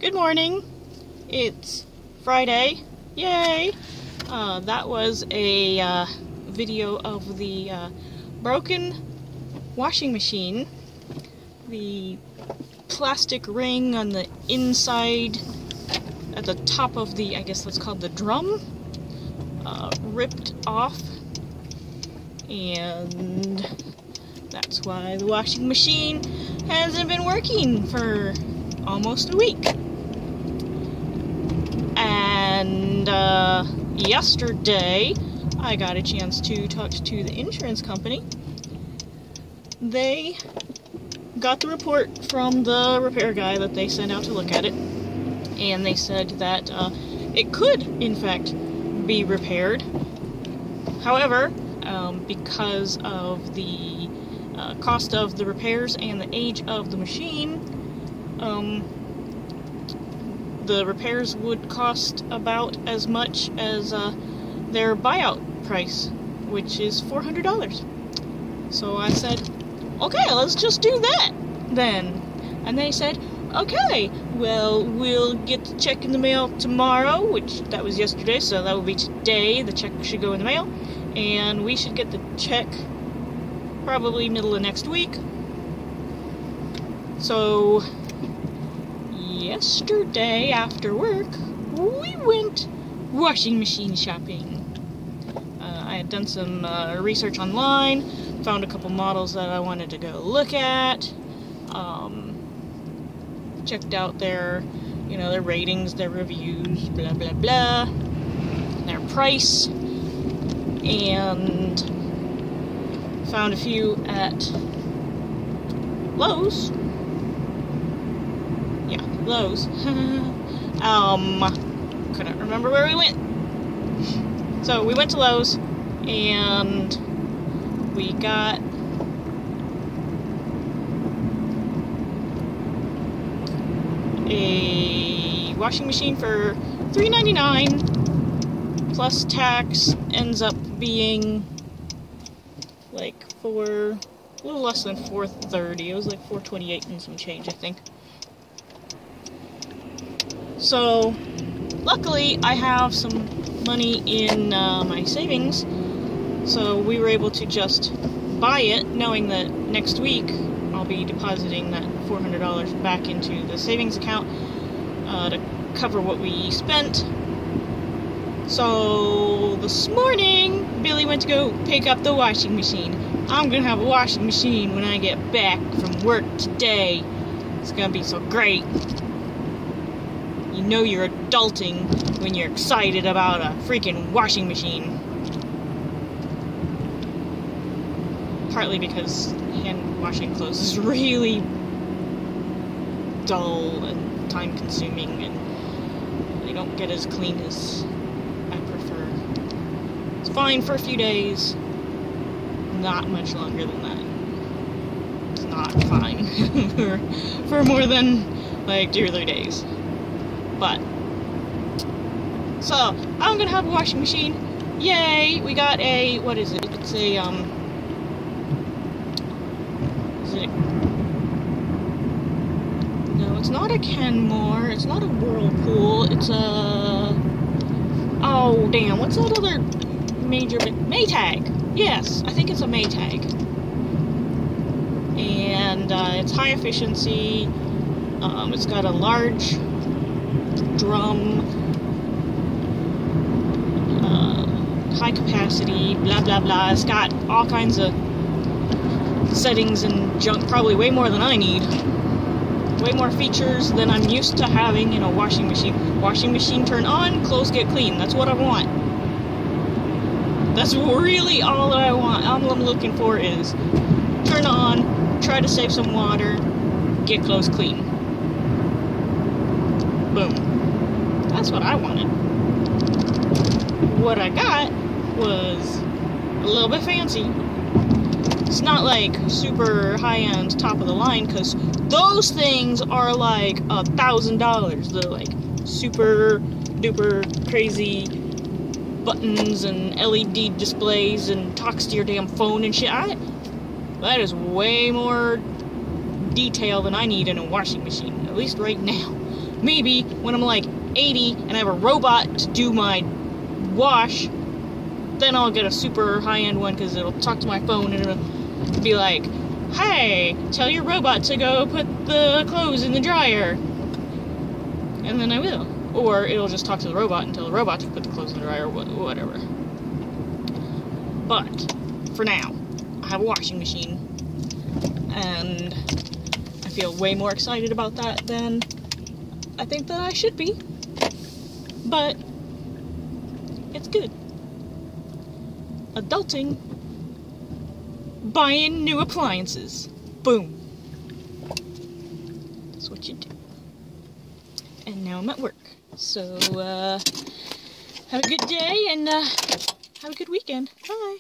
Good morning. It's Friday. Yay! That was a video of the broken washing machine. The plastic ring on the inside at the top of the, I guess that's called the drum, ripped off. And that's why the washing machine hasn't been working for almost a week. And yesterday I got a chance to talk to the insurance company. They got the report from the repair guy that they sent out to look at it, and they said that it could in fact be repaired. However, because of the cost of the repairs and the age of the machine, the repairs would cost about as much as their buyout price, which is $400. So I said, okay, let's just do that then. And they said, okay, well, we'll get the check in the mail tomorrow, which that was yesterday, so that will be today. The check should go in the mail, and we should get the check probably middle of next week. So yesterday after work, we went washing machine shopping. I had done some research online, found a couple models that I wanted to go look at, checked out their, their ratings, their reviews, blah blah blah, their price, and found a few at Lowe's. Yeah, Lowe's. Couldn't remember where we went. So we went to Lowe's, and we got a washing machine for $3.99 plus tax. Ends up being like a little less than $4.30. It was like $4.28 and some change, I think. So luckily I have some money in my savings, so we were able to just buy it, knowing that next week I'll be depositing that $400 back into the savings account to cover what we spent. So this morning Billy went to go pick up the washing machine. I'm gonna have a washing machine when I get back from work today. It's gonna be so great. You know you're adulting when you're excited about a freaking washing machine. Partly because hand washing clothes is really dull and time consuming, and they don't get as clean as I prefer. It's fine for a few days, not much longer than that. It's not fine for more than like 2 or 3 days. But so I'm gonna have a washing machine. Yay! We got a, what is it? It's a no, it's not a Kenmore. It's not a Whirlpool. It's a, oh damn, what's that other major Maytag? Yes, I think it's a Maytag. And it's high efficiency. It's got a large drum, high capacity, blah blah blah. It's got all kinds of settings and junk, probably way more than I need. Way more features than I'm used to having in a washing machine. Washing machine turn on, clothes get clean. That's what I want. That's really all that I want. All I'm looking for is turn on, try to save some water, get clothes clean. Boom. That's what I wanted. What I got was a little bit fancy. It's not like super high-end, top-of-the-line, because those things are like $1,000. They're like super duper crazy buttons and LED displays and talks to your damn phone and shit. That is way more detail than I need in a washing machine, at least right now. Maybe when I'm like 80 and I have a robot to do my wash, then I'll get a super high-end one because it'll talk to my phone and it'll be like, hey, tell your robot to go put the clothes in the dryer. And then I will. Or it'll just talk to the robot and tell the robot to put the clothes in the dryer or whatever. But, for now, I have a washing machine. And I feel way more excited about that than I think that I should be. But, it's good. Adulting. Buying new appliances. Boom. That's what you do. And now I'm at work. So, have a good day and have a good weekend. Bye.